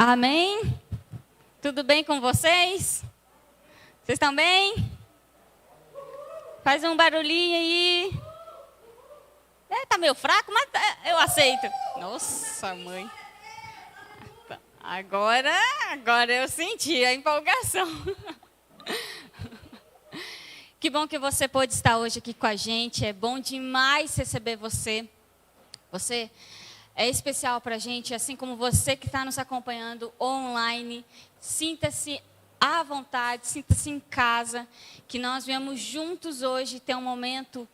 Amém? Tudo bem com vocês? Vocês estão bem? Faz um barulhinho aí. Tá meio fraco, mas eu aceito. Nossa, mãe. Agora eu senti a empolgação. Que bom que você pôde estar hoje aqui com a gente. É bom demais receber você. Você é especial para a gente, assim como você que está nos acompanhando online. Sinta-se à vontade, sinta-se em casa, que nós viemos juntos hoje ter um momento.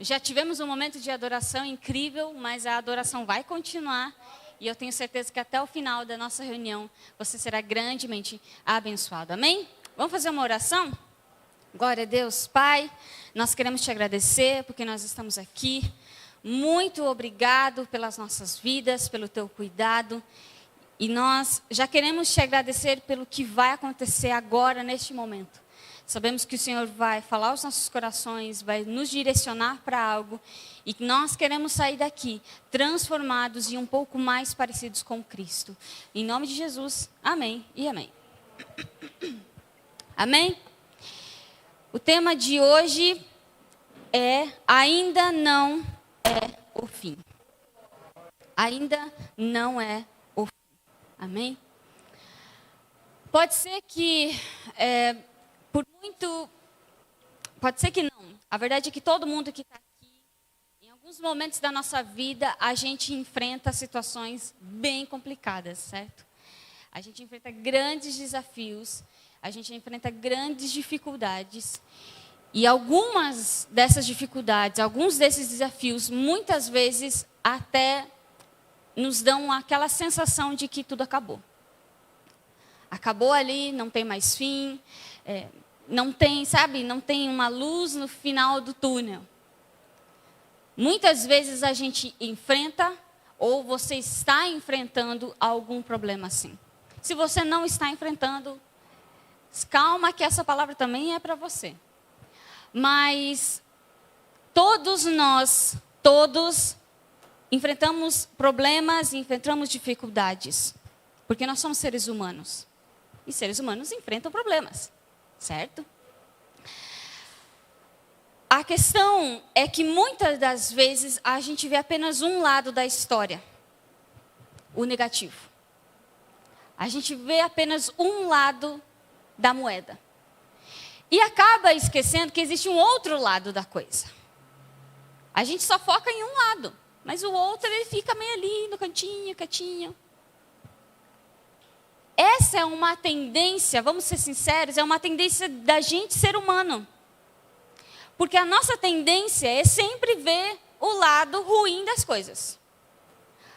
Já tivemos um momento de adoração incrível, mas a adoração vai continuar. E eu tenho certeza que até o final da nossa reunião, você será grandemente abençoado. Amém? Vamos fazer uma oração? Glória a Deus. Pai, nós queremos te agradecer porque nós estamos aqui. Muito obrigado pelas nossas vidas, pelo teu cuidado. E nós já queremos te agradecer pelo que vai acontecer agora, neste momento. Sabemos que o Senhor vai falar aos nossos corações, vai nos direcionar para algo. E nós queremos sair daqui transformados e um pouco mais parecidos com Cristo. Em nome de Jesus, amém e amém. Amém? O tema de hoje é ainda não é o fim. Ainda não é o fim. Amém? Pode ser que, pode ser que não. A verdade é que todo mundo que está aqui, em alguns momentos da nossa vida, a gente enfrenta situações bem complicadas, certo? A gente enfrenta grandes desafios, a gente enfrenta grandes dificuldades. E algumas dessas dificuldades, alguns desses desafios, muitas vezes até nos dão aquela sensação de que tudo acabou. Acabou ali, não tem mais fim, não tem, sabe, não tem uma luz no final do túnel. Muitas vezes a gente enfrenta, ou você está enfrentando algum problema assim. Se você não está enfrentando, calma que essa palavra também é para você. Mas todos nós, enfrentamos problemas e enfrentamos dificuldades. Porque nós somos seres humanos. E seres humanos enfrentam problemas, certo? A questão é que muitas das vezes a gente vê apenas um lado da história. O negativo. A gente vê apenas um lado da moeda. E acaba esquecendo que existe um outro lado da coisa. A gente só foca em um lado, mas o outro ele fica meio ali no cantinho, quietinho. Essa é uma tendência, vamos ser sinceros, é uma tendência da gente ser humano. Porque a nossa tendência é sempre ver o lado ruim das coisas.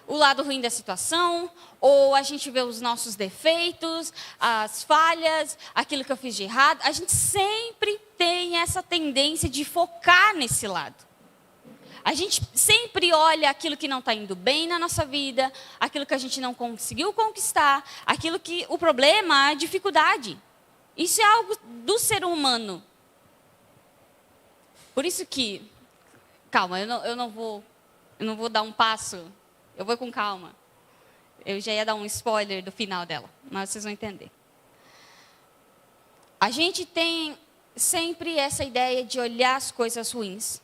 O lado ruim da situação, ou a gente vê os nossos defeitos, as falhas, aquilo que eu fiz de errado. A gente sempre tem essa tendência de focar nesse lado. A gente sempre olha aquilo que não está indo bem na nossa vida, aquilo que a gente não conseguiu conquistar, aquilo que o problema, a dificuldade. Isso é algo do ser humano. Por isso que, calma, eu não vou dar um passo. Eu vou com calma. Eu já ia dar um spoiler do final dela, mas vocês vão entender. A gente tem sempre essa ideia de olhar as coisas ruins.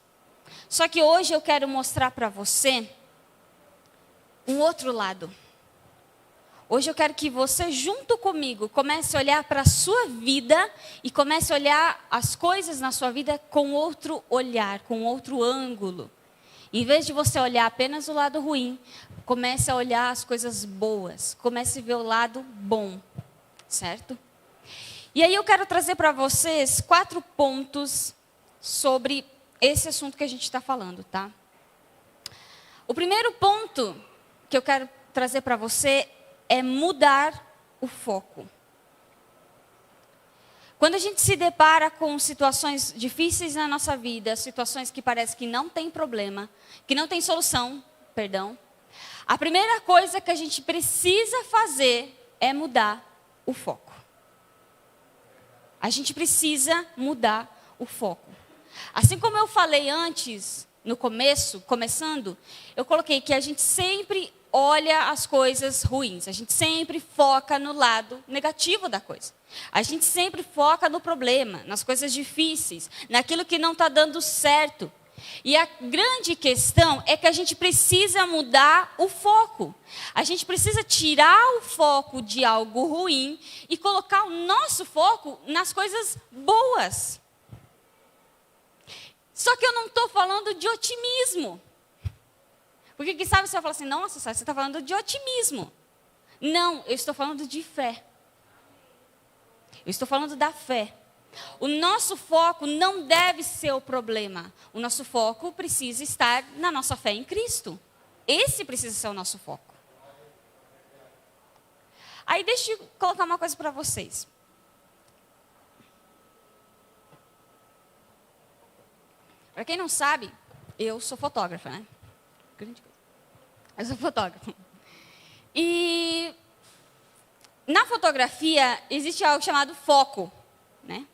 Só que hoje eu quero mostrar para você um outro lado. Hoje eu quero que você, junto comigo, comece a olhar para a sua vida e comece a olhar as coisas na sua vida com outro olhar, com outro ângulo. Em vez de você olhar apenas o lado ruim, comece a olhar as coisas boas. Comece a ver o lado bom, certo? E aí eu quero trazer para vocês 4 pontos sobre esse assunto que a gente está falando, tá? O primeiro ponto que eu quero trazer para você é mudar o foco. Quando a gente se depara com situações difíceis na nossa vida, situações que parece que não tem problema, que não tem solução, a primeira coisa que a gente precisa fazer é mudar o foco. A gente precisa mudar o foco. Assim como eu falei antes, no começo, começando, eu coloquei que a gente sempre olha as coisas ruins. A gente sempre foca no lado negativo da coisa. A gente sempre foca no problema, nas coisas difíceis, naquilo que não está dando certo. E a grande questão é que a gente precisa mudar o foco. A gente precisa tirar o foco de algo ruim e colocar o nosso foco nas coisas boas. Só que eu não estou falando de otimismo. Porque quem sabe você vai falar assim, nossa, você está falando de otimismo. Não, eu estou falando de fé. Eu estou falando da fé. O nosso foco não deve ser o problema. O nosso foco precisa estar na nossa fé em Cristo. Esse precisa ser o nosso foco. Aí deixa eu colocar uma coisa para vocês. Para quem não sabe, eu sou fotógrafa, né? Grande coisa. Eu sou fotógrafa. E na fotografia existe algo chamado foco, né?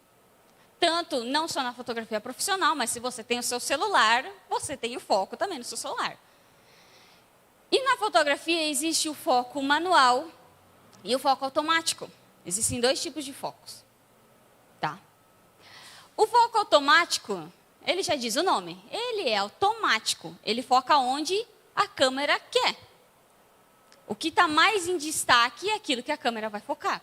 Tanto, não só na fotografia profissional, mas se você tem o seu celular, você tem o foco também no seu celular. E na fotografia existe o foco manual e o foco automático. Existem 2 tipos de focos. Tá? O foco automático, ele já diz o nome, ele é automático. Ele foca onde a câmera quer. O que está mais em destaque é aquilo que a câmera vai focar.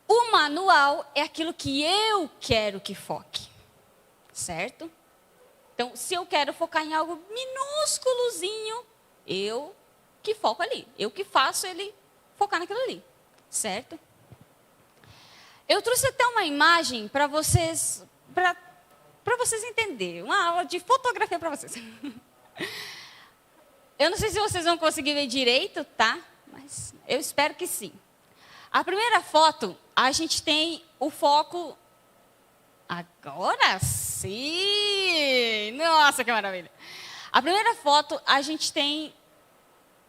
O manual é aquilo que eu quero que foque. Certo? Então, se eu quero focar em algo minúsculozinho, eu que foco ali. Eu que faço ele focar naquilo ali. Certo? Eu trouxe até uma imagem para vocês entenderem. Uma aula de fotografia para vocês. Eu não sei se vocês vão conseguir ver direito, tá? Mas eu espero que sim. A primeira foto, a gente tem o foco... Agora sim! Nossa, que maravilha! A primeira foto, a gente tem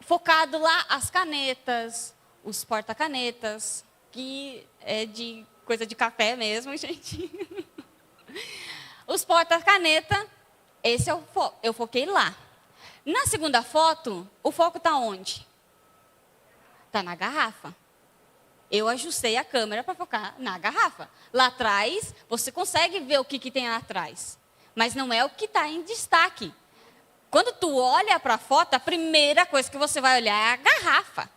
focado lá as canetas, os porta-canetas, que é de coisa de café mesmo, gente. Os porta-caneta, esse é o foco. Eu foquei lá. Na segunda foto, o foco está onde? Está na garrafa. Eu ajustei a câmera para focar na garrafa. Lá atrás, você consegue ver o que tem lá atrás. Mas não é o que está em destaque. Quando tu olha para a foto, a primeira coisa que você vai olhar é a garrafa.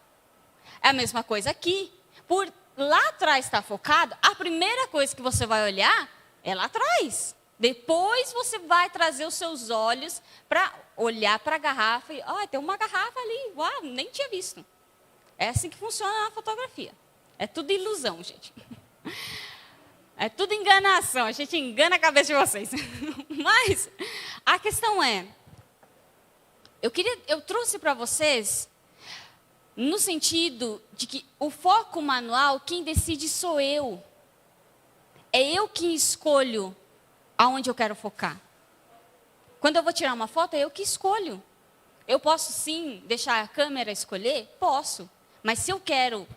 É a mesma coisa aqui. Por lá atrás estar focado, a primeira coisa que você vai olhar é lá atrás. Depois você vai trazer os seus olhos para olhar para a garrafa e, tem uma garrafa ali, uau, nem tinha visto. É assim que funciona a fotografia. É tudo ilusão, gente. É tudo enganação, a gente engana a cabeça de vocês. Mas a questão é, eu trouxe para vocês no sentido de que o foco manual, quem decide sou eu. É eu que escolho aonde eu quero focar. Quando eu vou tirar uma foto, é eu que escolho. Eu posso sim deixar a câmera escolher? Posso. Mas se eu quero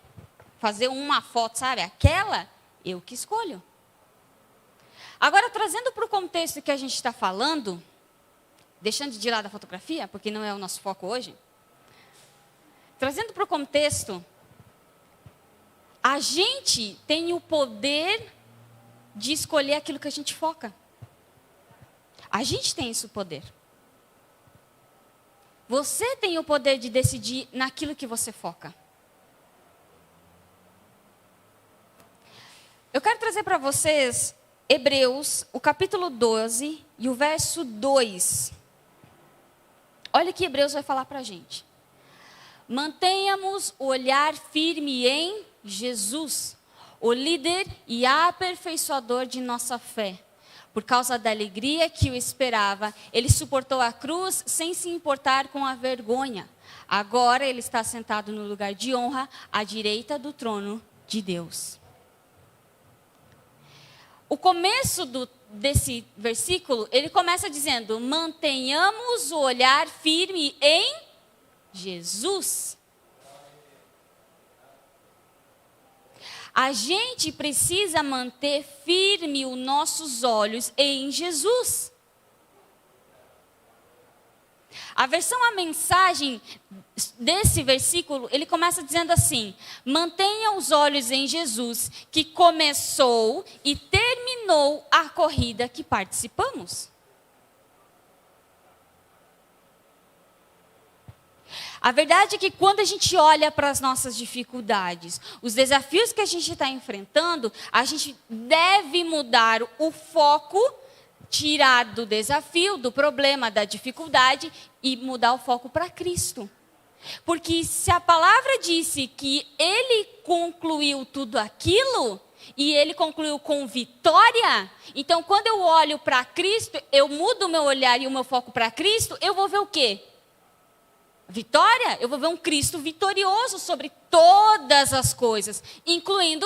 fazer uma foto, sabe, aquela, eu que escolho. Agora, trazendo para o contexto que a gente está falando, deixando de lado a fotografia, porque não é o nosso foco hoje, trazendo para o contexto, a gente tem o poder de escolher aquilo que a gente foca. A gente tem esse poder. Você tem o poder de decidir naquilo que você foca. Eu quero trazer para vocês Hebreus, o capítulo 12 e o verso 2. Olha o que Hebreus vai falar para a gente. Mantenhamos o olhar firme em Jesus, o líder e aperfeiçoador de nossa fé. Por causa da alegria que o esperava, ele suportou a cruz sem se importar com a vergonha. Agora ele está sentado no lugar de honra, à direita do trono de Deus. O começo desse versículo, ele começa dizendo, mantenhamos o olhar firme em Jesus. A gente precisa manter firme os nossos olhos em Jesus. A versão A Mensagem desse versículo, ele começa dizendo assim: mantenha os olhos em Jesus, que começou e terminou a corrida que participamos. A verdade é que quando a gente olha para as nossas dificuldades, os desafios que a gente está enfrentando, a gente deve mudar o foco, tirar do desafio, do problema, da dificuldade e mudar o foco para Cristo. Porque se a palavra disse que Ele concluiu tudo aquilo, e Ele concluiu com vitória, então quando eu olho para Cristo, eu mudo o meu olhar e o meu foco para Cristo, eu vou ver o quê? Vitória? Eu vou ver um Cristo vitorioso sobre todas as coisas, incluindo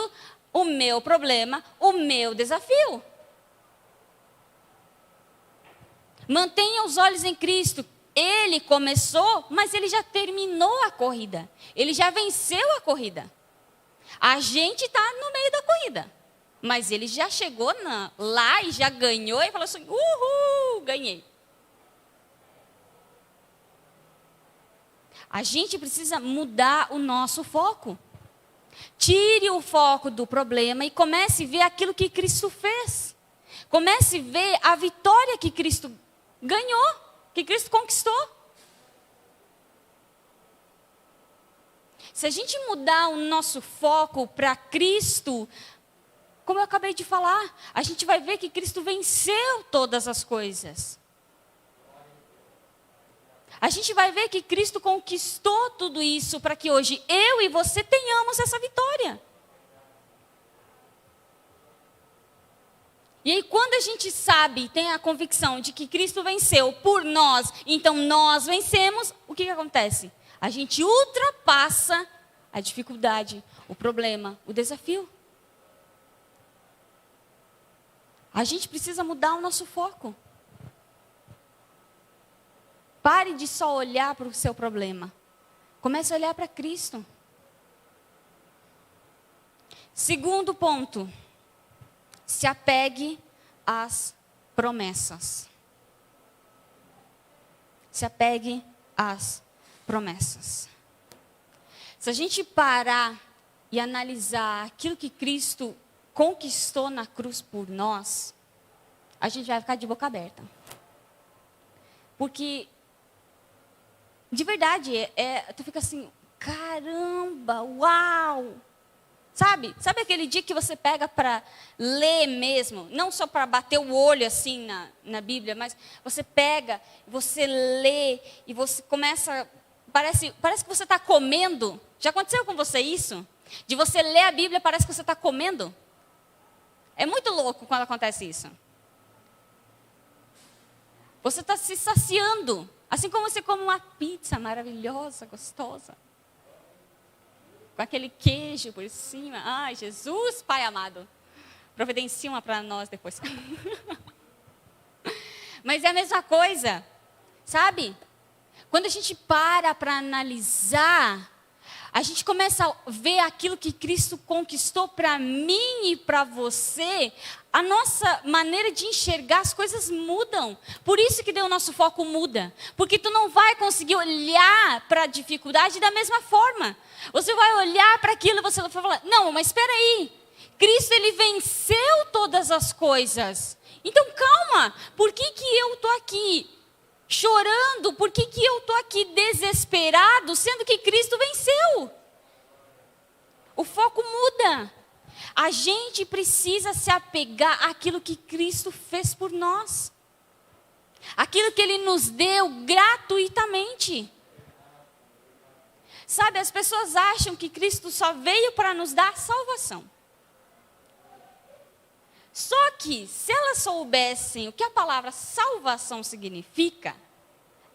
o meu problema, o meu desafio. Mantenha os olhos em Cristo. Ele começou, mas ele já terminou a corrida. Ele já venceu a corrida. A gente está no meio da corrida. Mas ele já chegou lá e já ganhou e falou assim: uhul, ganhei. A gente precisa mudar o nosso foco. Tire o foco do problema e comece a ver aquilo que Cristo fez. Comece a ver a vitória que Cristo ganhou, que Cristo conquistou. Se a gente mudar o nosso foco para Cristo, como eu acabei de falar, a gente vai ver que Cristo venceu todas as coisas. A gente vai ver que Cristo conquistou tudo isso para que hoje eu e você tenhamos essa vitória. E aí quando a gente sabe, tem a convicção de que Cristo venceu por nós, então nós vencemos, o que acontece? A gente ultrapassa a dificuldade, o problema, o desafio. A gente precisa mudar o nosso foco. Pare de só olhar para o seu problema. Comece a olhar para Cristo. Segundo ponto. Se apegue às promessas. Se apegue às promessas. Se a gente parar e analisar aquilo que Cristo conquistou na cruz por nós, a gente vai ficar de boca aberta. Porque, de verdade, tu fica assim, caramba, uau! Sabe aquele dia que você pega para ler mesmo, não só para bater o olho assim na Bíblia, mas você pega, você lê e você começa, parece que você está comendo. Já aconteceu com você isso? De você ler a Bíblia, parece que você está comendo? É muito louco quando acontece isso. Você está se saciando, assim como você come uma pizza maravilhosa, gostosa. Com aquele queijo por cima. Ai, Jesus, Pai amado. Providencia uma para nós depois. Mas é a mesma coisa, sabe? Quando a gente para analisar, a gente começa a ver aquilo que Cristo conquistou para mim e para você, a nossa maneira de enxergar as coisas mudam. Por isso que o nosso foco muda. Porque tu não vai conseguir olhar para a dificuldade da mesma forma. Você vai olhar para aquilo e você vai falar, não, mas espera aí. Cristo, ele venceu todas as coisas. Então, calma. Por que eu estou aqui chorando? Por que eu estou aqui desesperado, sendo que Cristo venceu? O foco muda. A gente precisa se apegar àquilo que Cristo fez por nós. Aquilo que Ele nos deu gratuitamente. Sabe, as pessoas acham que Cristo só veio para nos dar salvação. Só que, se elas soubessem o que a palavra salvação significa,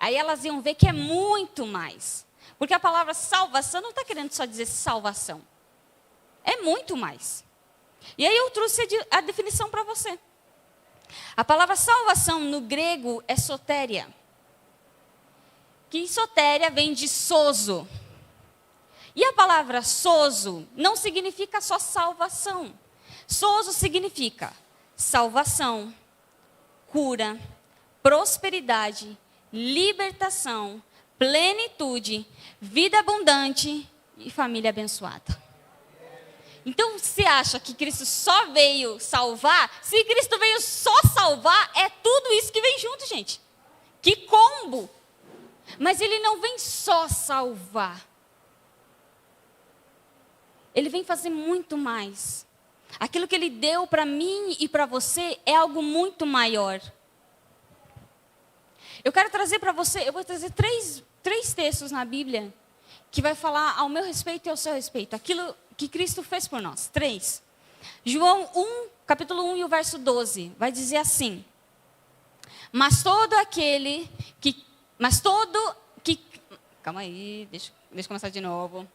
aí elas iam ver que é muito mais. Porque a palavra salvação não está querendo só dizer salvação. É muito mais. E aí eu trouxe a definição para você. A palavra salvação no grego é sotéria. Que sotéria vem de sozo. E a palavra sozo não significa só salvação. Sozo significa salvação, cura, prosperidade, libertação, plenitude, vida abundante e família abençoada. Então, você acha que Cristo só veio salvar? Se Cristo veio só salvar, é tudo isso que vem junto, gente. Que combo! Mas Ele não vem só salvar. Ele vem fazer muito mais. Aquilo que Ele deu para mim e para você é algo muito maior. Eu quero trazer para você, eu vou trazer três textos na Bíblia que vai falar ao meu respeito e ao seu respeito. Aquilo que Cristo fez por nós. 3. João 1, capítulo 1 e o verso 12. Vai dizer assim. Mas todo que... Calma aí, deixa eu começar de novo.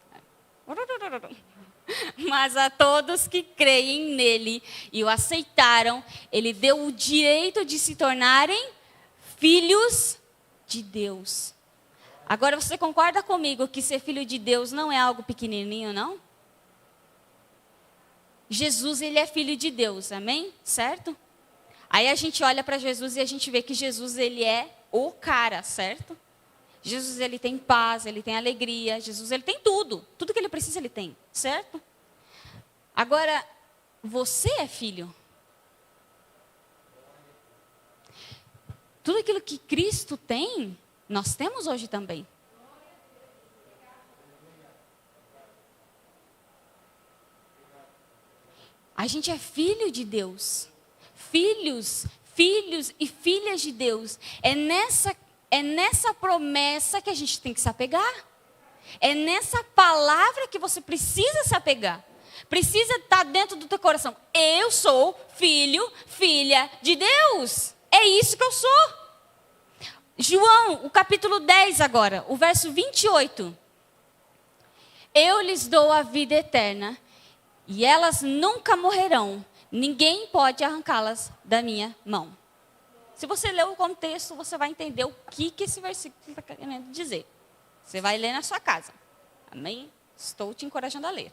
Mas a todos que creem nele e o aceitaram, ele deu o direito de se tornarem filhos de Deus. Agora você concorda comigo que ser filho de Deus não é algo pequenininho, não? Jesus, ele é filho de Deus, amém? Certo? Aí a gente olha para Jesus e a gente vê que Jesus, ele é o cara, certo? Jesus, ele tem paz, ele tem alegria. Jesus, ele tem tudo. Tudo que ele precisa, ele tem, certo? Agora, você é filho. Tudo aquilo que Cristo tem, nós temos hoje também. A gente é filho de Deus. Filhos e filhas de Deus. É nessa promessa que a gente tem que se apegar. É nessa palavra que você precisa se apegar. Precisa estar dentro do teu coração. Eu sou filho, filha de Deus. É isso que eu sou. João, o capítulo 10 agora, o verso 28. Eu lhes dou a vida eterna. E elas nunca morrerão. Ninguém pode arrancá-las da minha mão. Se você ler o contexto, você vai entender o que esse versículo está querendo dizer. Você vai ler na sua casa. Amém? Estou te encorajando a ler.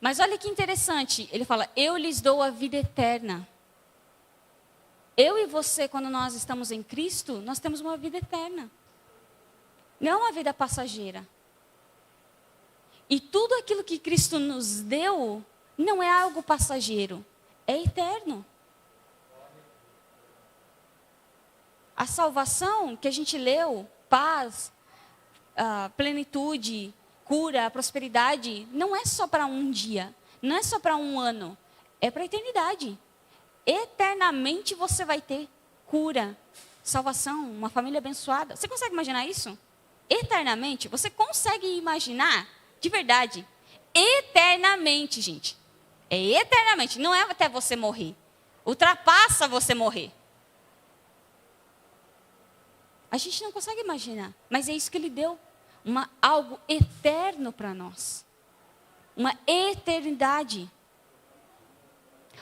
Mas olha que interessante. Ele fala, eu lhes dou a vida eterna. Eu e você, quando nós estamos em Cristo, nós temos uma vida eterna. Não uma vida passageira. E tudo aquilo que Cristo nos deu não é algo passageiro, é eterno. A salvação que a gente leu, paz, plenitude, cura, prosperidade, não é só para um dia, não é só para um ano, é para a eternidade. Eternamente você vai ter cura, salvação, uma família abençoada. Você consegue imaginar isso? Eternamente, você consegue imaginar? De verdade, eternamente, gente. É eternamente, não é até você morrer. Ultrapassa você morrer. A gente não consegue imaginar, mas é isso que Ele deu. Algo eterno para nós. Uma eternidade.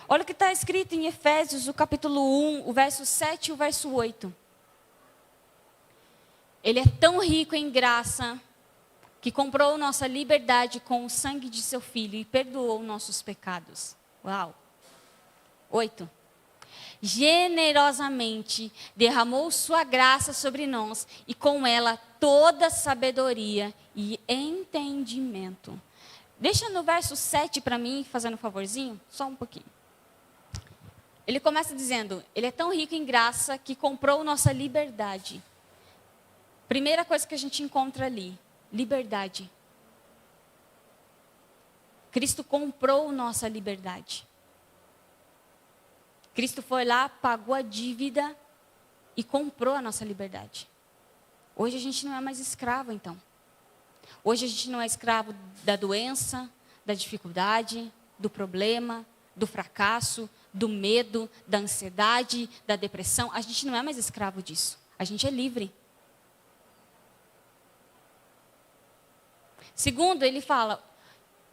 Olha o que está escrito em Efésios, o capítulo 1, o verso 7 e o verso 8. Ele é tão rico em graça, que comprou nossa liberdade com o sangue de seu Filho e perdoou nossos pecados. Uau! 8. Generosamente derramou sua graça sobre nós e com ela toda sabedoria e entendimento. Deixa no verso 7 para mim, fazendo um favorzinho, só um pouquinho. Ele começa dizendo, ele é tão rico em graça que comprou nossa liberdade. Primeira coisa que a gente encontra ali. Liberdade. Cristo comprou nossa liberdade. Cristo foi lá, pagou a dívida e comprou a nossa liberdade. Hoje a gente não é mais escravo, então. Hoje a gente não é escravo da doença, da dificuldade, do problema, do fracasso, do medo, da ansiedade, da depressão. A gente não é mais escravo disso. A gente é livre. Segundo, ele fala,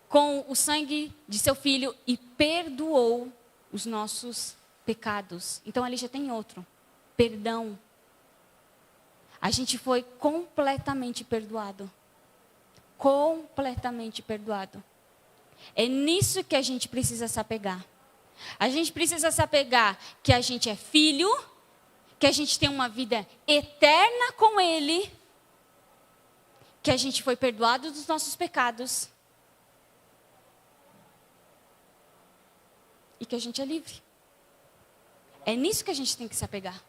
com o sangue de seu Filho e perdoou os nossos pecados. Então, ali já tem outro. Perdão. A gente foi completamente perdoado. Completamente perdoado. É nisso que a gente precisa se apegar. A gente precisa se apegar que a gente é filho, que a gente tem uma vida eterna com Ele, que a gente foi perdoado dos nossos pecados e que a gente é livre. É nisso que a gente tem que se apegar.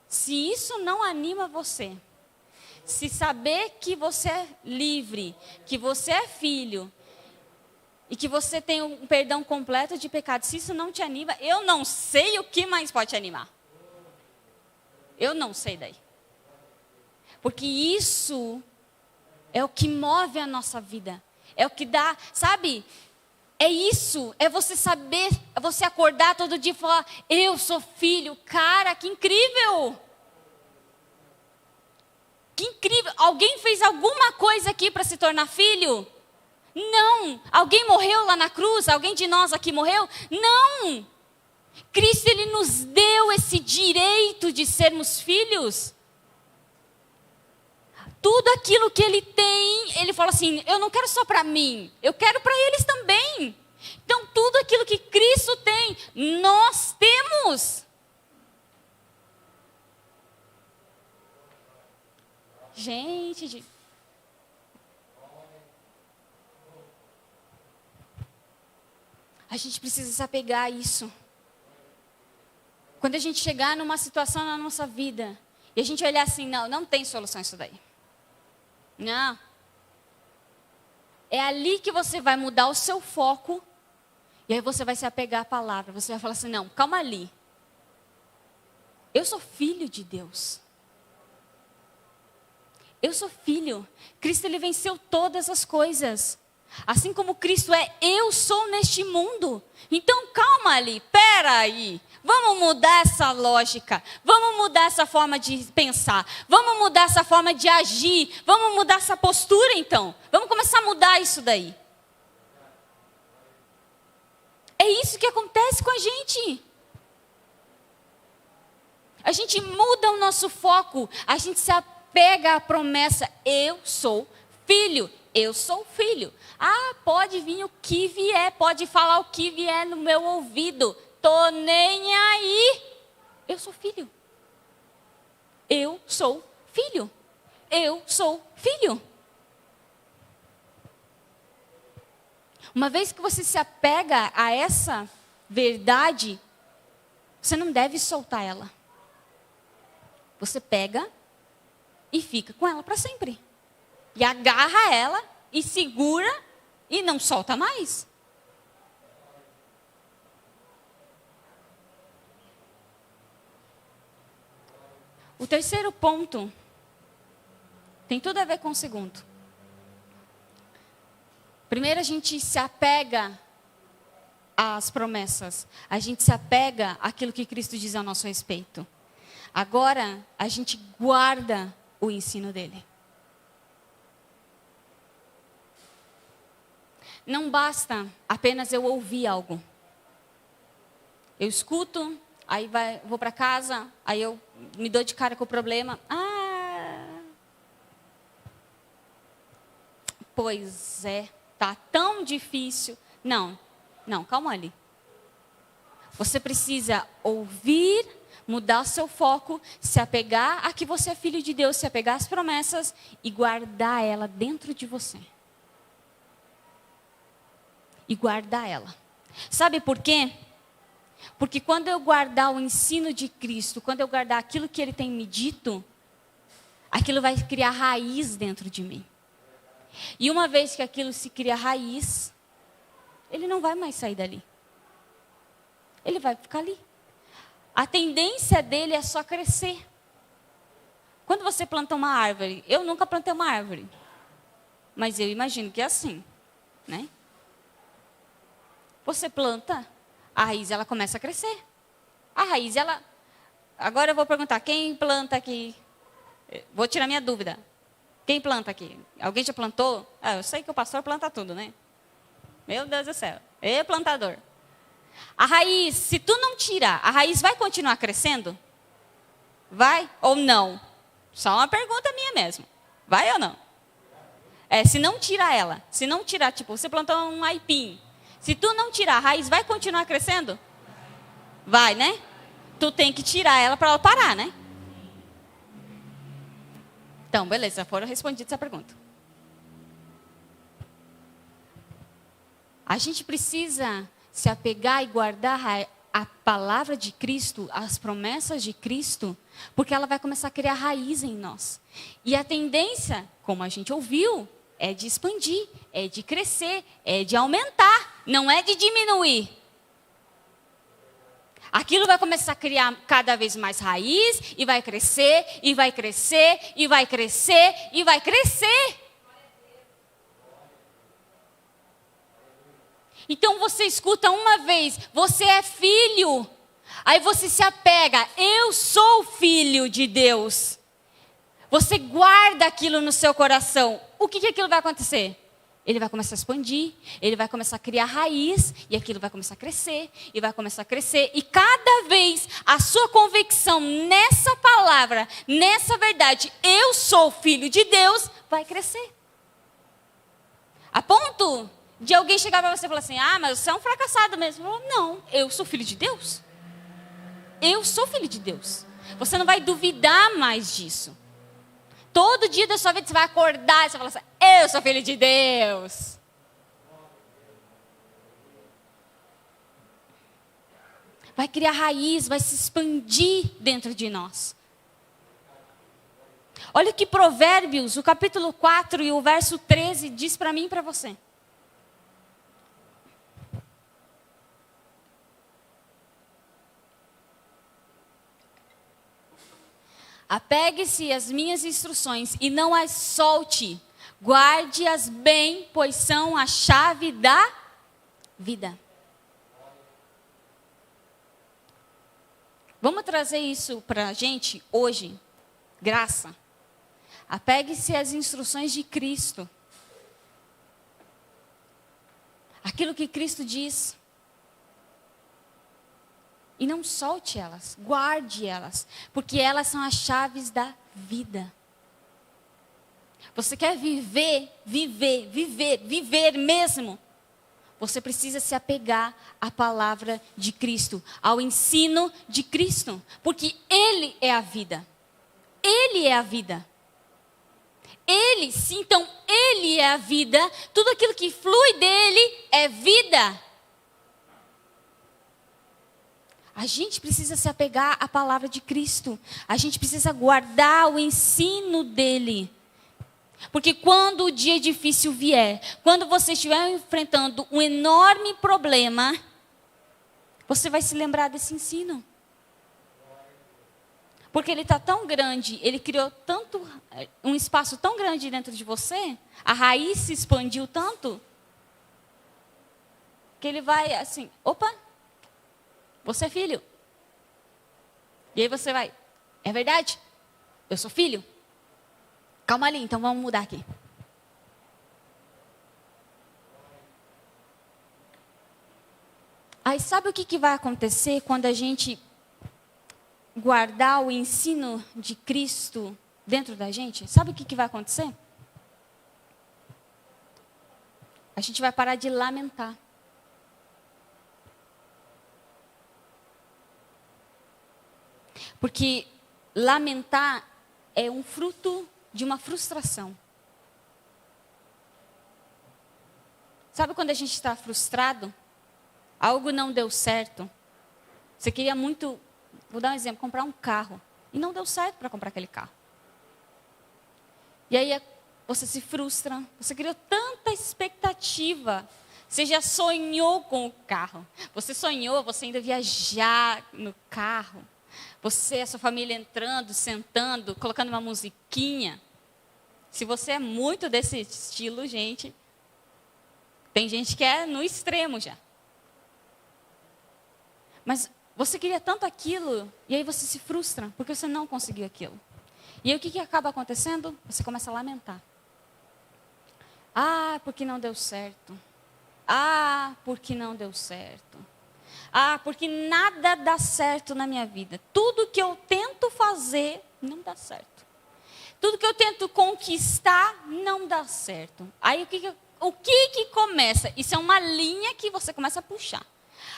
Se isso não anima você, se saber que você é livre, que você é filho, e que você tem um perdão completo de pecado, se isso não te anima, eu não sei o que mais pode te animar. Eu não sei daí. Porque isso é o que move a nossa vida. É o que dá, sabe? É isso, é você saber, é você acordar todo dia e falar, eu sou filho. Cara, que incrível! Que incrível! Alguém fez alguma coisa aqui para se tornar filho? Não! Alguém morreu lá na cruz? Alguém de nós aqui morreu? Não! Cristo, Ele nos deu esse direito de sermos filhos. Tudo aquilo que Ele tem, Ele fala assim, eu não quero só para mim, eu quero para eles também. Então, tudo aquilo que Cristo tem, nós temos. Gente, a gente precisa se apegar a isso. Quando a gente chegar numa situação na nossa vida, e a gente olhar assim, não tem solução isso daí. Não. É ali que você vai mudar o seu foco, e aí você vai se apegar à palavra. Você vai falar assim, não, calma ali. Eu sou filho de Deus. Eu sou filho. Cristo, Ele venceu todas as coisas. Assim como Cristo é, eu sou neste mundo. Então calma ali, pera aí. Vamos mudar essa lógica. Vamos mudar essa forma de pensar. Vamos mudar essa forma de agir. Vamos mudar essa postura então. Vamos começar a mudar isso daí. É isso que acontece com a gente. A gente muda o nosso foco. A gente se apega à promessa. Eu sou filho. Eu sou filho. Ah, pode vir o que vier. Pode falar o que vier no meu ouvido. Tô nem aí. Eu sou filho. Eu sou filho. Eu sou filho. Uma vez que você se apega a essa verdade, você não deve soltar ela. Você pega e fica com ela para sempre. E agarra ela e segura e não solta mais. O terceiro ponto tem tudo a ver com o segundo. Primeiro a gente se apega às promessas. A gente se apega àquilo que Cristo diz a nosso respeito. Agora a gente guarda o ensino dele. Não basta apenas eu ouvir algo. Eu escuto, aí vou para casa, aí eu me dou de cara com o problema. Pois é, tá tão difícil. Não, calma ali. Você precisa ouvir, mudar o seu foco, se apegar a que você é filho de Deus, se apegar às promessas e guardar ela dentro de você. E guardar ela. Sabe por quê? Porque quando eu guardar o ensino de Cristo, quando eu guardar aquilo que Ele tem me dito, aquilo vai criar raiz dentro de mim. E uma vez que aquilo se cria raiz, ele não vai mais sair dali. Ele vai ficar ali. A tendência dele é só crescer. Quando você planta uma árvore, eu nunca plantei uma árvore, mas eu imagino que é assim, né? Você planta, a raiz ela começa a crescer. A raiz ela... Agora eu vou perguntar, quem planta aqui? Vou tirar minha dúvida. Quem planta aqui? Alguém já plantou? Eu sei que o pastor planta tudo, né? Meu Deus do céu. Ê, plantador. A raiz, se tu não tirar, a raiz vai continuar crescendo? Vai ou não? Só uma pergunta minha mesmo. Vai ou não? Se não tirar ela, se não tirar, tipo, você plantou um aipim. Se tu não tirar, a raiz vai continuar crescendo? Vai, né? Tu tem que tirar ela para ela parar, né? Então, beleza, foram respondidas essa pergunta. A gente precisa se apegar e guardar a palavra de Cristo, as promessas de Cristo, porque ela vai começar a criar raiz em nós. E a tendência, como a gente ouviu, é de expandir, é de crescer, é de aumentar, não é de diminuir. Aquilo vai começar a criar cada vez mais raiz, e vai crescer, e vai crescer, e vai crescer, e vai crescer. Então você escuta uma vez, você é filho. Aí você se apega, eu sou filho de Deus. Você guarda aquilo no seu coração. O que aquilo vai acontecer? Ele vai começar a expandir, ele vai começar a criar raiz, e aquilo vai começar a crescer, e vai começar a crescer. E cada vez a sua convicção nessa palavra, nessa verdade, eu sou filho de Deus, vai crescer. A ponto de alguém chegar para você e falar assim, mas você é um fracassado mesmo. Eu falo, não, eu sou filho de Deus. Eu sou filho de Deus. Você não vai duvidar mais disso. Todo dia da sua vida você vai acordar e você vai falar assim, eu sou filho de Deus. Vai criar raiz, vai se expandir dentro de nós. Olha o que Provérbios, o capítulo 4 e o verso 13 diz para mim e para você. Apegue-se às minhas instruções e não as solte. Guarde-as bem, pois são a chave da vida. Vamos trazer isso para a gente hoje. Graça. Apegue-se às instruções de Cristo. Aquilo que Cristo diz. E não solte elas, guarde elas, porque elas são as chaves da vida. Você quer viver mesmo? Você precisa se apegar à palavra de Cristo, ao ensino de Cristo, porque Ele é a vida. Ele é a vida. Ele, sim, então Ele é a vida, tudo aquilo que flui dele é vida. A gente precisa se apegar à palavra de Cristo. A gente precisa guardar o ensino dele. Porque quando o dia difícil vier, quando você estiver enfrentando um enorme problema, você vai se lembrar desse ensino. Porque ele está tão grande, ele criou um espaço tão grande dentro de você, a raiz se expandiu tanto, que ele vai assim, opa, você é filho. E aí você vai, é verdade? Eu sou filho? Calma ali, então vamos mudar aqui. Aí sabe o que vai acontecer quando a gente guardar o ensino de Cristo dentro da gente? Sabe o que vai acontecer? A gente vai parar de lamentar. Porque lamentar é um fruto de uma frustração. Sabe quando a gente está frustrado? Algo não deu certo. Você queria muito, vou dar um exemplo, comprar um carro. E não deu certo para comprar aquele carro. E aí você se frustra. Você criou tanta expectativa. Você já sonhou com o carro. Você sonhou, você ainda viajar no carro. Você, a sua família entrando, sentando, colocando uma musiquinha. Se você é muito desse estilo, gente, tem gente que é no extremo já. Mas você queria tanto aquilo, e aí você se frustra, porque você não conseguiu aquilo. E aí o que acaba acontecendo? Você começa a lamentar. Porque não deu certo. Porque não deu certo. Porque nada dá certo na minha vida. Tudo que eu tento fazer, não dá certo. Tudo que eu tento conquistar, não dá certo. Aí o que o que começa? Isso é uma linha que você começa a puxar.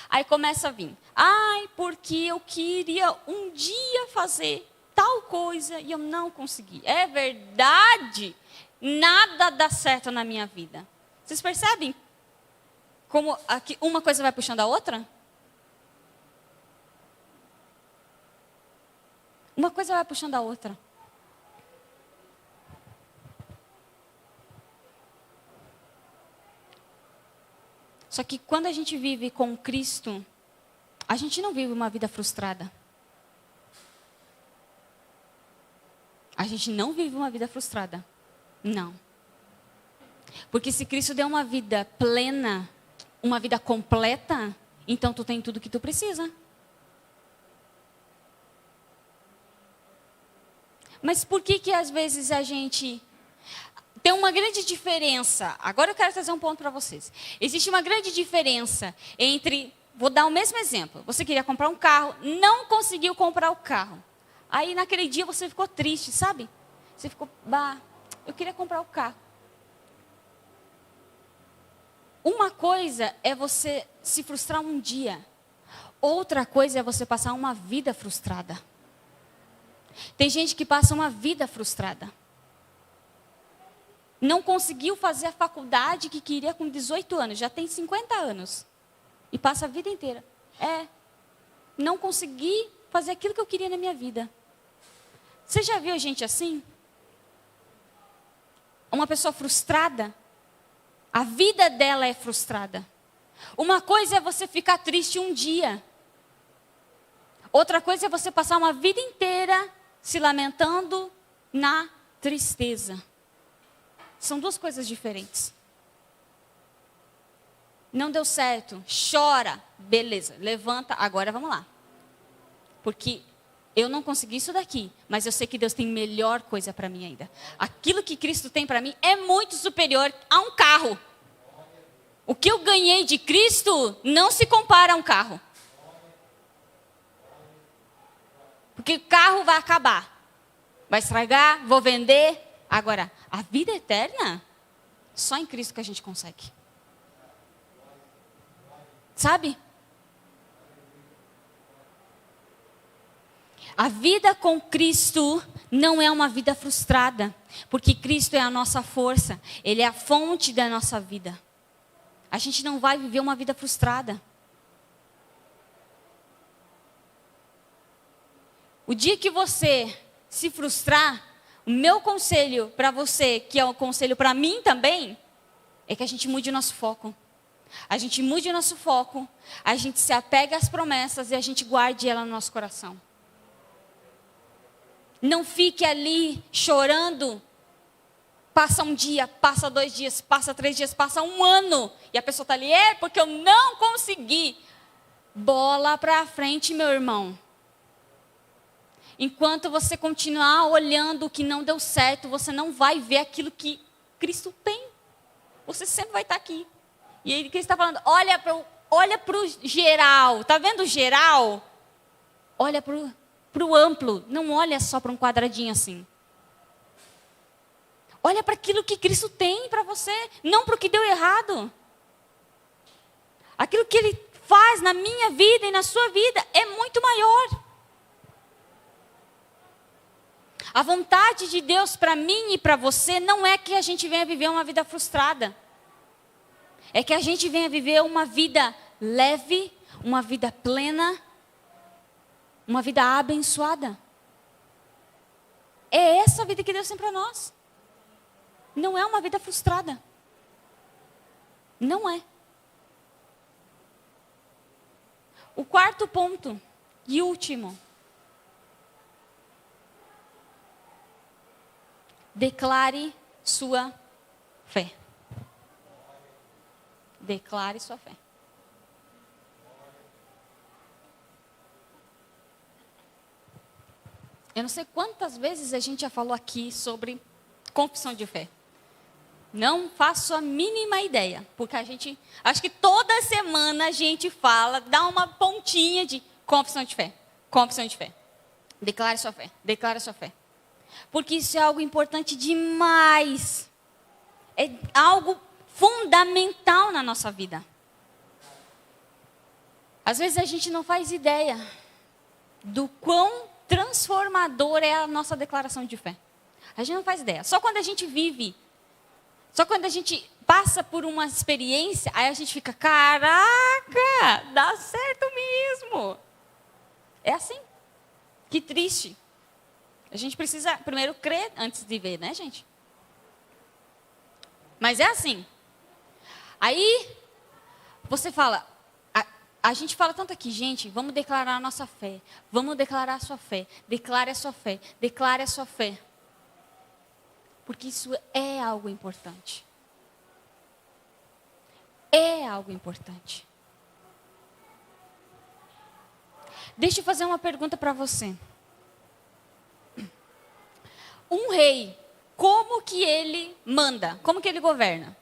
Aí começa a vir. Ai, porque eu queria um dia fazer tal coisa e eu não consegui. É verdade. Nada dá certo na minha vida. Vocês percebem como aqui uma coisa vai puxando a outra? Uma coisa vai puxando a outra. Só que quando a gente vive com Cristo, a gente não vive uma vida frustrada. A gente não vive uma vida frustrada. Não. Porque se Cristo deu uma vida plena, uma vida completa, então tu tem tudo que tu precisa. Mas por que às vezes a gente... Tem uma grande diferença. Agora eu quero trazer um ponto para vocês. Existe uma grande diferença entre... Vou dar o mesmo exemplo. Você queria comprar um carro, não conseguiu comprar o carro. Aí naquele dia você ficou triste, sabe? Você ficou, eu queria comprar o carro. Uma coisa é você se frustrar um dia. Outra coisa é você passar uma vida frustrada. Tem gente que passa uma vida frustrada. Não conseguiu fazer a faculdade que queria com 18 anos, já tem 50 anos. E passa a vida inteira. Não consegui fazer aquilo que eu queria na minha vida. Você já viu gente assim? Uma pessoa frustrada. A vida dela é frustrada. Uma coisa é você ficar triste um dia. Outra coisa é você passar uma vida inteira se lamentando na tristeza. São duas coisas diferentes. Não deu certo, chora, beleza, levanta, agora vamos lá. Porque eu não consegui isso daqui, mas eu sei que Deus tem melhor coisa para mim ainda. Aquilo que Cristo tem para mim é muito superior a um carro. O que eu ganhei de Cristo não se compara a um carro. Porque o carro vai acabar, vai estragar, vou vender. Agora, a vida eterna, só em Cristo que a gente consegue. Sabe? A vida com Cristo não é uma vida frustrada, porque Cristo é a nossa força, Ele é a fonte da nossa vida. A gente não vai viver uma vida frustrada. O dia que você se frustrar, o meu conselho para você, que é um conselho para mim também, é que a gente mude o nosso foco. A gente mude o nosso foco, a gente se apegue às promessas e a gente guarde ela no nosso coração. Não fique ali chorando. Passa um dia, passa 2 dias, passa 3 dias, passa um ano. E a pessoa está ali, porque eu não consegui. Bola para frente, meu irmão. Enquanto você continuar olhando o que não deu certo, você não vai ver aquilo que Cristo tem. Você sempre vai estar aqui. E ele que está falando, olha para o geral. Está vendo o geral? Olha para o amplo. Não olha só para um quadradinho assim. Olha para aquilo que Cristo tem para você. Não para o que deu errado. Aquilo que Ele faz na minha vida e na sua vida é muito maior. A vontade de Deus para mim e para você não é que a gente venha viver uma vida frustrada. É que a gente venha viver uma vida leve, uma vida plena, uma vida abençoada. É essa a vida que Deus tem para nós. Não é uma vida frustrada. Não é. O quarto ponto e último. Declare sua fé. Declare sua fé. Eu não sei quantas vezes a gente já falou aqui sobre confissão de fé. Não faço a mínima ideia, porque acho que toda semana a gente fala, dá uma pontinha de confissão de fé. Confissão de fé. Declare sua fé. Declare sua fé. Porque isso é algo importante demais. É algo fundamental na nossa vida. Às vezes a gente não faz ideia do quão transformador é a nossa declaração de fé. A gente não faz ideia. Só quando a gente vive, só quando a gente passa por uma experiência, aí a gente fica, caraca, dá certo mesmo. É assim. Que triste. A gente precisa primeiro crer antes de ver, né, gente? Mas é assim. Aí, você fala, a gente fala tanto aqui, gente, vamos declarar a nossa fé. Vamos declarar a sua fé. Declare a sua fé. Declare a sua fé. Porque isso é algo importante. É algo importante. Deixa eu fazer uma pergunta para você. Um rei, como que ele manda? Como que ele governa?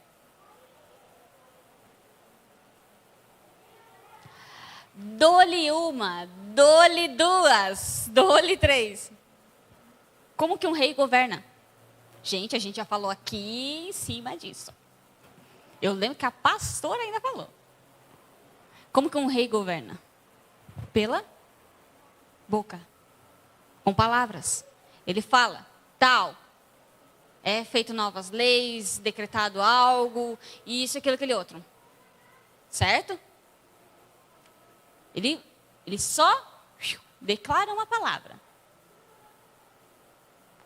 Dou-lhe uma, dou-lhe duas, dou-lhe três. Como que um rei governa? Gente, a gente já falou aqui em cima disso. Eu lembro que a pastora ainda falou. Como que um rei governa? Pela boca. Com palavras. Ele fala, tal. É feito novas leis, decretado algo, isso, aquilo, aquele outro. Certo? Ele só declara uma palavra.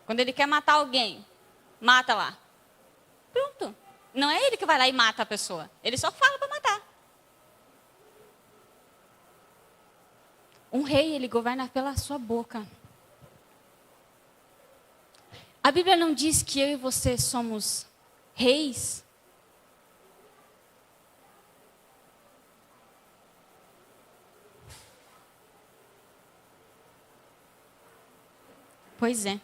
Quando ele quer matar alguém, mata lá. Pronto. Não é ele que vai lá e mata a pessoa. Ele só fala para matar. Um rei, ele governa pela sua boca. A Bíblia não diz que eu e você somos reis? Pois é.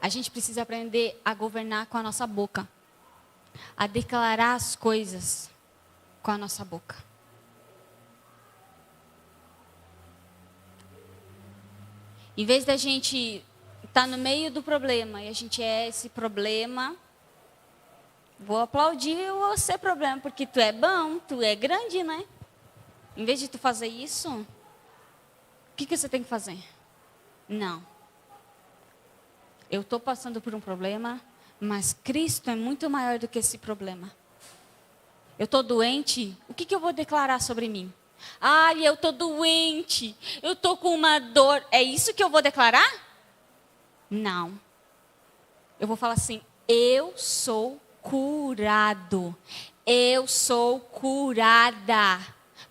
A gente precisa aprender a governar com a nossa boca. A declarar as coisas com a nossa boca. Em vez da gente estar no meio do problema e a gente é esse problema, vou aplaudir você problema, porque tu é bom, tu é grande, né? Em vez de tu fazer isso, o que você tem que fazer? Não. Eu estou passando por um problema, mas Cristo é muito maior do que esse problema. Eu estou doente, o que eu vou declarar sobre mim? Ai, eu estou doente, eu estou com uma dor. É isso que eu vou declarar? Não. Eu vou falar assim, eu sou curado. Eu sou curada.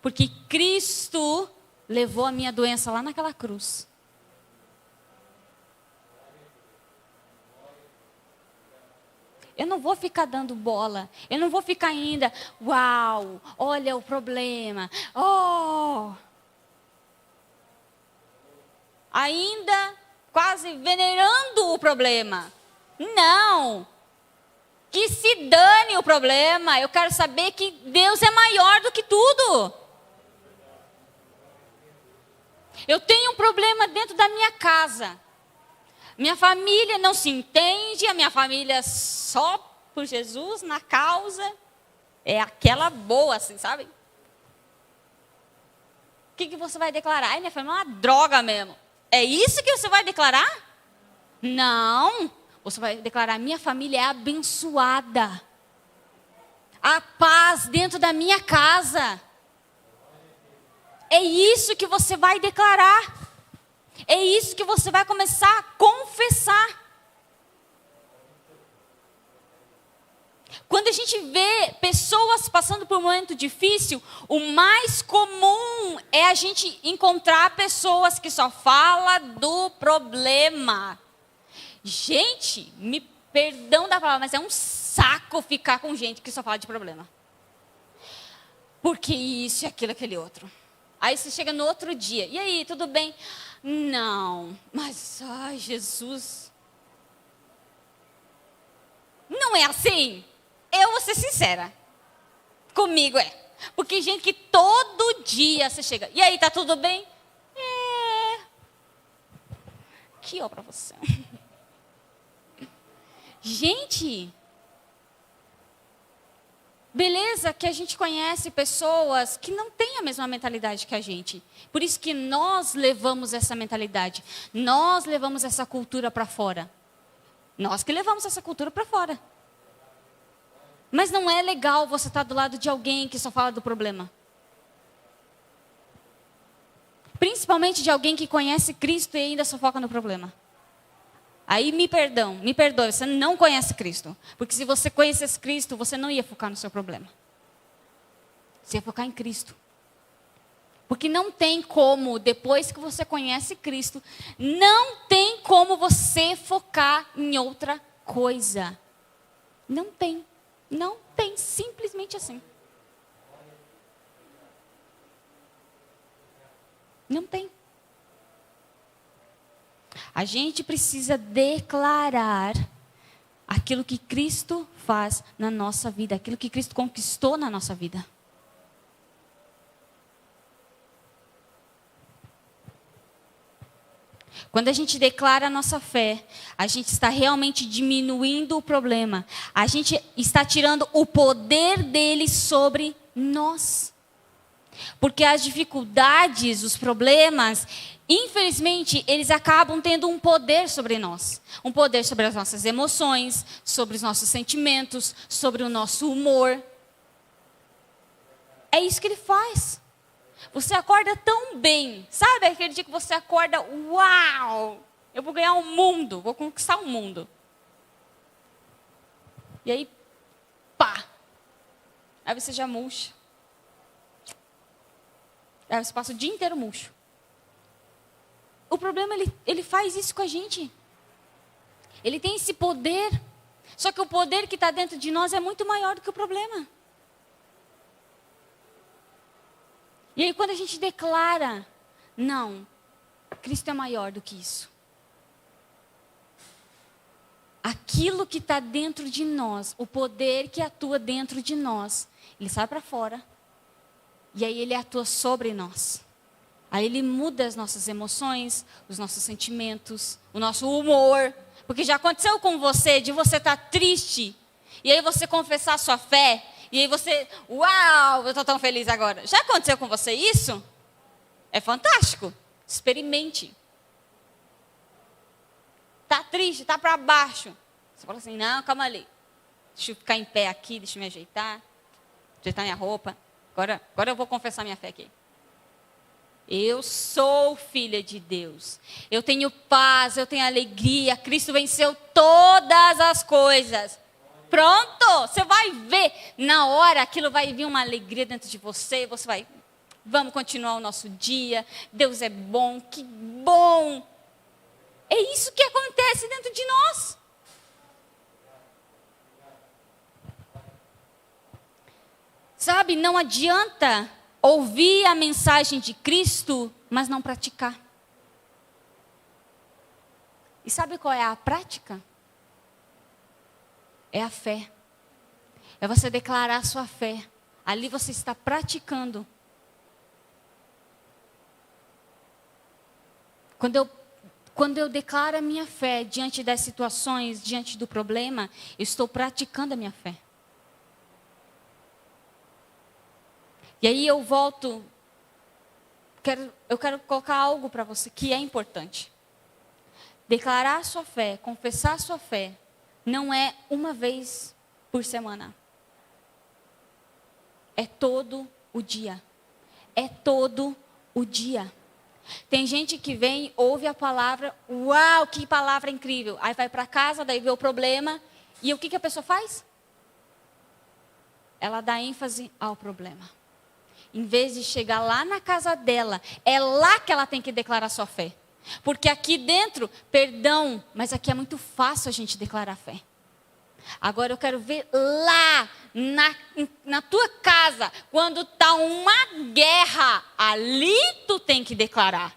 Porque Cristo levou a minha doença lá naquela cruz. Eu não vou ficar dando bola. Eu não vou ficar ainda, uau, olha o problema. Oh! Ainda quase venerando o problema. Não! Que se dane o problema. Eu quero saber que Deus é maior do que tudo. Eu tenho um problema dentro da minha casa. Minha família não se entende, a minha família só por Jesus na causa é aquela boa, assim, sabe? O que você vai declarar? Ai, minha família é uma droga mesmo. É isso que você vai declarar? Não. Você vai declarar, minha família é abençoada. A paz dentro da minha casa. É isso que você vai declarar. É isso que você vai começar a confessar. Quando a gente vê pessoas passando por um momento difícil, o mais comum é a gente encontrar pessoas que só falam do problema. Gente, me perdão da palavra, mas é um saco ficar com gente que só fala de problema. Porque isso e aquilo, aquele outro. Aí você chega no outro dia, e aí, tudo bem? Não, mas, ai, Jesus. Não é assim. Eu vou ser sincera. Comigo é. Porque gente que todo dia você chega, e aí, tá tudo bem? É. Aqui, ó, pra você. Gente. Beleza que a gente conhece pessoas que não têm a mesma mentalidade que a gente. Por isso que nós levamos essa mentalidade. Nós levamos essa cultura para fora. Nós que levamos essa cultura para fora. Mas não é legal você estar do lado de alguém que só fala do problema. Principalmente de alguém que conhece Cristo e ainda só foca no problema. Aí me perdoe, você não conhece Cristo. Porque se você conhecesse Cristo, você não ia focar no seu problema. Você ia focar em Cristo. Porque não tem como, depois que você conhece Cristo, não tem como você focar em outra coisa. Não tem. Não tem, simplesmente assim. Não tem. A gente precisa declarar aquilo que Cristo faz na nossa vida, aquilo que Cristo conquistou na nossa vida. Quando a gente declara a nossa fé, a gente está realmente diminuindo o problema. A gente está tirando o poder dele sobre nós. Porque as dificuldades, os problemas, infelizmente, eles acabam tendo um poder sobre nós. Um poder sobre as nossas emoções, sobre os nossos sentimentos, sobre o nosso humor. É isso que ele faz. Você acorda tão bem. Sabe aquele dia que você acorda, uau, eu vou ganhar o mundo, vou conquistar o mundo. E aí, pá. Aí você já murcha. Aí você passa o dia inteiro murcho. O problema, ele faz isso com a gente. Ele tem esse poder. Só que o poder que está dentro de nós é muito maior do que o problema. E aí quando a gente declara, não, Cristo é maior do que isso. Aquilo que está dentro de nós, o poder que atua dentro de nós, ele sai para fora. E aí ele atua sobre nós. Aí ele muda as nossas emoções, os nossos sentimentos, o nosso humor. Porque já aconteceu com você, de você estar triste, e aí você confessar a sua fé, e aí você, uau, eu estou tão feliz agora. Já aconteceu com você isso? É fantástico. Experimente. Está triste, está para baixo. Você fala assim, não, calma ali. Deixa eu ficar em pé aqui, deixa eu me ajeitar minha roupa. Agora eu vou confessar minha fé aqui. Eu sou filha de Deus. Eu tenho paz, eu tenho alegria. Cristo venceu todas as coisas. Pronto, você vai ver. Na hora, aquilo vai vir uma alegria dentro de você. Você vai, vamos continuar o nosso dia. Deus é bom, que bom. É isso que acontece dentro de nós. Sabe, não adianta ouvir a mensagem de Cristo, mas não praticar. E sabe qual é a prática? É a fé. É você declarar a sua fé. Ali você está praticando. Quando eu declaro a minha fé diante das situações, diante do problema, eu estou praticando a minha fé. E aí eu volto, eu quero colocar algo para você que é importante. Declarar a sua fé, confessar a sua fé, não é uma vez por semana. É todo o dia. É todo o dia. Tem gente que vem, ouve a palavra, uau, que palavra incrível. Aí vai para casa, daí vê o problema. E o que a pessoa faz? Ela dá ênfase ao problema. Em vez de chegar lá na casa dela, é lá que ela tem que declarar sua fé. Porque aqui dentro, perdão, mas aqui é muito fácil a gente declarar fé. Agora eu quero ver lá, na tua casa, quando está uma guerra, ali tu tem que declarar.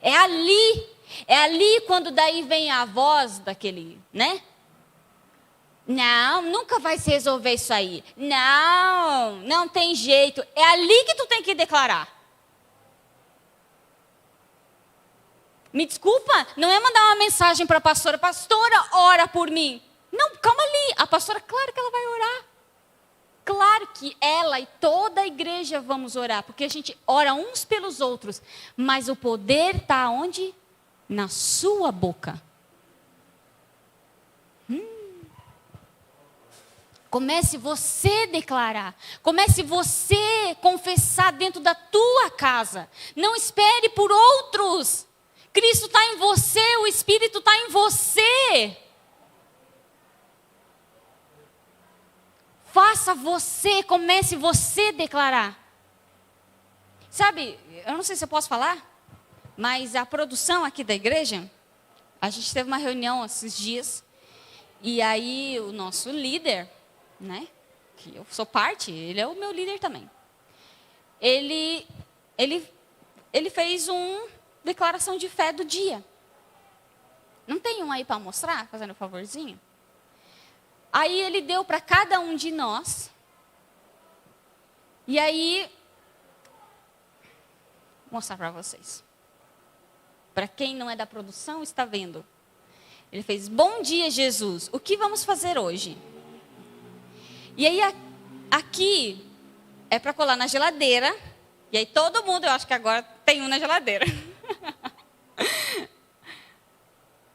É ali quando daí vem a voz daquele, né? Não, nunca vai se resolver isso aí. Não, não tem jeito. É ali que tu tem que declarar. Me desculpa, não é mandar uma mensagem para a pastora. Pastora, ora por mim. Não, calma ali. A pastora, claro que ela vai orar. Claro que ela e toda a igreja vamos orar, porque a gente ora uns pelos outros, mas o poder está onde? Na sua boca. Comece você a declarar. Comece você a confessar dentro da tua casa. Não espere por outros. Cristo está em você, o Espírito está em você. Faça você, comece você a declarar. Sabe, eu não sei se eu posso falar, mas a produção aqui da igreja, a gente teve uma reunião esses dias, e aí o nosso líder, né, que eu sou parte, ele é o meu líder também. Ele fez uma declaração de fé do dia. Não tem um aí para mostrar, fazendo um favorzinho? Aí ele deu para cada um de nós. E aí, vou mostrar para vocês. Para quem não é da produção, está vendo. Ele fez: bom dia, Jesus. O que vamos fazer hoje? E aí, aqui é para colar na geladeira. E aí todo mundo, eu acho que agora tem um na geladeira.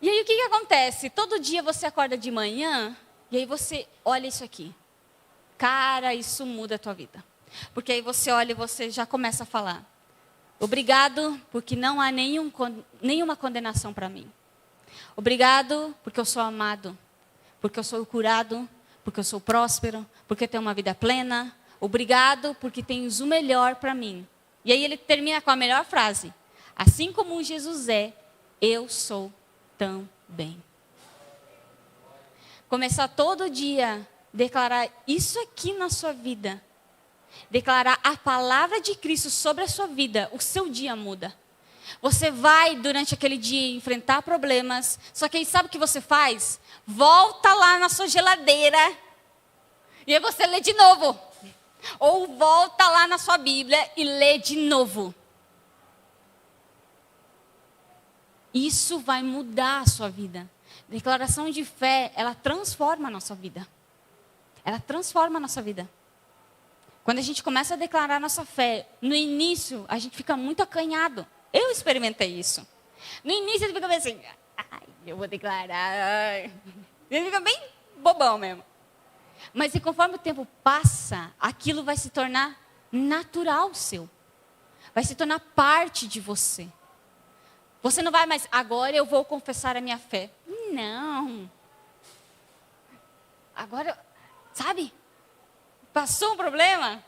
E aí o que acontece? Todo dia você acorda de manhã e aí você olha isso aqui. Cara, isso muda a tua vida. Porque aí você olha e você já começa a falar: obrigado porque não há nenhuma condenação para mim. Obrigado porque eu sou amado. Porque eu sou curado. Porque eu sou próspero. Porque eu tenho uma vida plena. Obrigado porque tens o melhor para mim. E aí ele termina com a melhor frase: assim como Jesus é, eu sou também. Começar todo dia a declarar isso aqui na sua vida. Declarar a palavra de Cristo sobre a sua vida. O seu dia muda. Você vai durante aquele dia enfrentar problemas. Só que aí sabe o que você faz? Volta lá na sua geladeira. E aí você lê de novo. Ou volta lá na sua Bíblia e lê de novo. Isso vai mudar a sua vida. Declaração de fé, ela transforma a nossa vida. Ela transforma a nossa vida. Quando a gente começa a declarar a nossa fé, no início a gente fica muito acanhado. Eu experimentei isso. No início ele fica bem assim: ai, eu vou declarar. Ele fica bem bobão mesmo. Mas e conforme o tempo passa, aquilo vai se tornar natural seu. Vai se tornar parte de você. Você não vai mais: agora eu vou confessar a minha fé. Não. Agora, sabe? Passou um problema?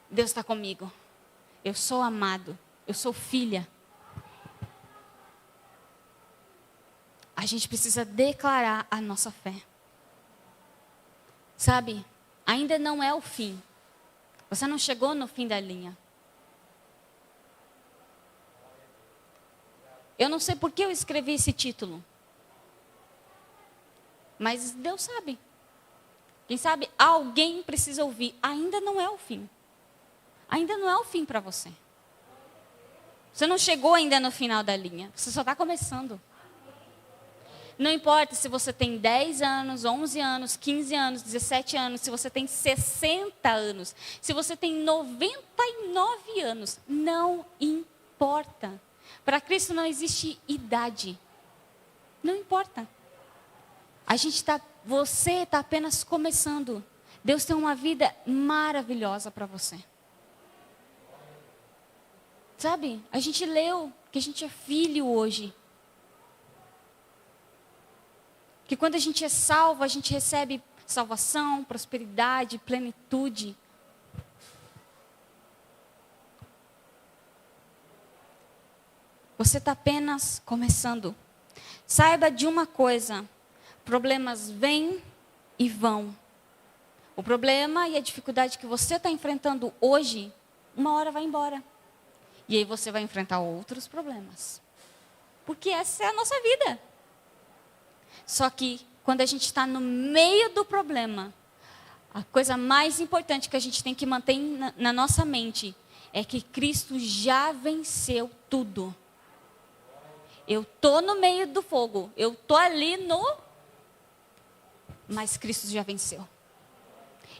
Deus está comigo. Eu sou amado. Eu sou filha. A gente precisa declarar a nossa fé. Sabe? Ainda não é o fim. Você não chegou no fim da linha. Eu não sei por que eu escrevi esse título. Mas Deus sabe. Quem sabe alguém precisa ouvir. Ainda não é o fim. Ainda não é o fim para você. Você não chegou ainda no final da linha. Você só está começando. Não importa se você tem 10 anos, 11 anos, 15 anos, 17 anos, se você tem 60 anos, se você tem 99 anos. Não importa. Para Cristo não existe idade. Não importa. Você está apenas começando. Deus tem uma vida maravilhosa para você. Sabe? A gente leu que a gente é filho hoje. Que quando a gente é salvo, a gente recebe salvação, prosperidade, plenitude. Você está apenas começando. Saiba de uma coisa: problemas vêm e vão. O problema e a dificuldade que você está enfrentando hoje, uma hora vai embora. E aí você vai enfrentar outros problemas. Porque essa é a nossa vida. Só que quando a gente está no meio do problema, a coisa mais importante que a gente tem que manter na nossa mente é que Cristo já venceu tudo. Eu estou no meio do fogo. Eu estou ali no... Mas Cristo já venceu.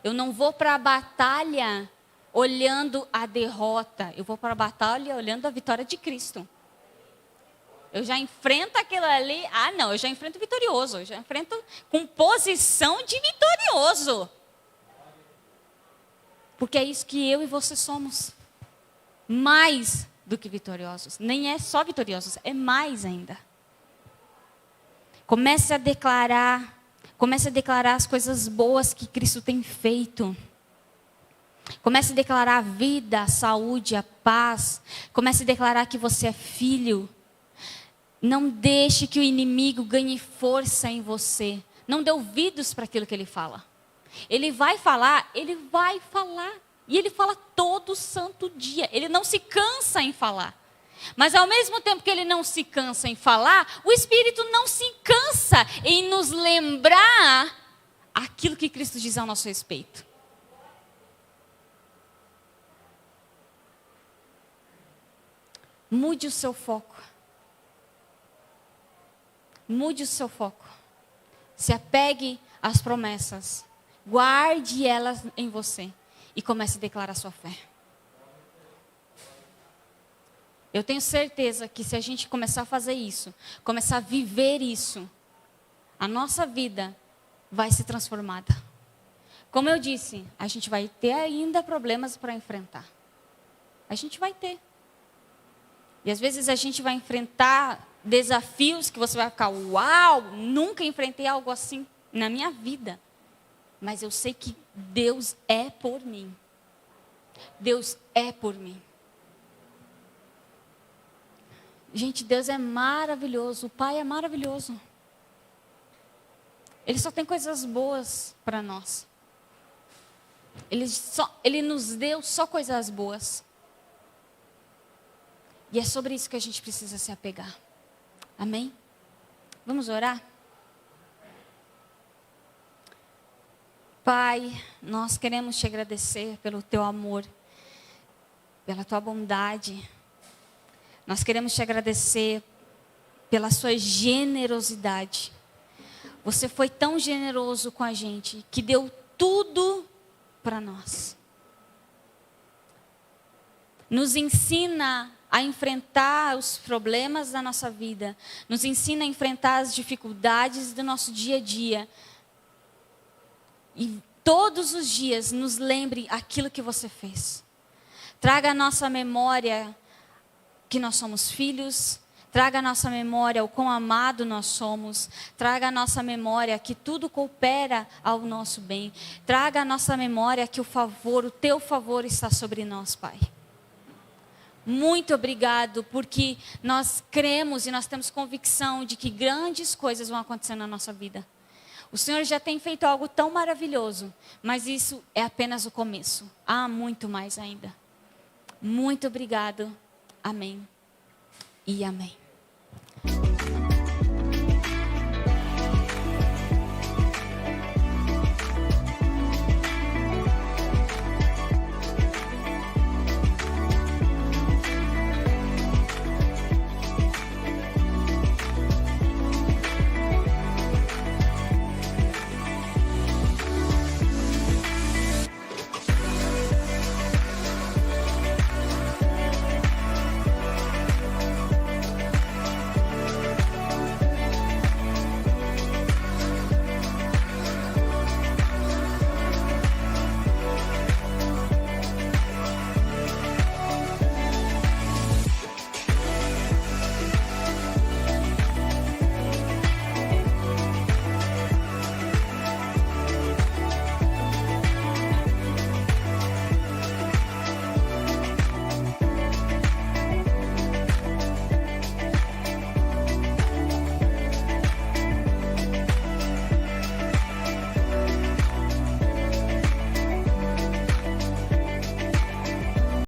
Eu não vou para a batalha olhando a derrota. Eu vou para a batalha olhando a vitória de Cristo. Eu já enfrento aquilo ali. Ah, não, eu já enfrento vitorioso. Eu já enfrento com posição de vitorioso. Porque é isso que eu e você somos. Mais do que vitoriosos. Nem é só vitoriosos, é mais ainda. Comece a declarar as coisas boas que Cristo tem feito. Comece a declarar a vida, a saúde, a paz. Comece a declarar que você é filho. Não deixe que o inimigo ganhe força em você. Não dê ouvidos para aquilo que ele fala. Ele vai falar. E ele fala todo santo dia. Ele não se cansa em falar. Mas ao mesmo tempo que ele não se cansa em falar, o Espírito não se cansa em nos lembrar aquilo que Cristo diz ao nosso respeito. Mude o seu foco. Mude o seu foco. Se apegue às promessas. Guarde elas em você. E comece a declarar sua fé. Eu tenho certeza que se a gente começar a fazer isso, começar a viver isso, a nossa vida vai ser transformada. Como eu disse, a gente vai ter ainda problemas para enfrentar. A gente vai ter. E às vezes a gente vai enfrentar desafios que você vai ficar, uau, nunca enfrentei algo assim na minha vida. Mas eu sei que Deus é por mim. Deus é por mim. Gente, Deus é maravilhoso. O Pai é maravilhoso. Ele só tem coisas boas para nós. Ele nos deu só coisas boas. E é sobre isso que a gente precisa se apegar. Amém? Vamos orar? Pai, nós queremos te agradecer pelo teu amor, pela tua bondade. Nós queremos te agradecer pela sua generosidade. Você foi tão generoso com a gente que deu tudo para nós. Nos ensina a enfrentar os problemas da nossa vida. Nos ensina a enfrentar as dificuldades do nosso dia a dia. E todos os dias nos lembre aquilo que você fez. Traga à nossa memória que nós somos filhos. Traga à nossa memória o quão amado nós somos. Traga à nossa memória que tudo coopera ao nosso bem. Traga à nossa memória que o teu favor está sobre nós, Pai. Muito obrigado, porque nós cremos e nós temos convicção de que grandes coisas vão acontecer na nossa vida. O Senhor já tem feito algo tão maravilhoso, mas isso é apenas o começo. Há muito mais ainda. Muito obrigado. Amém e amém.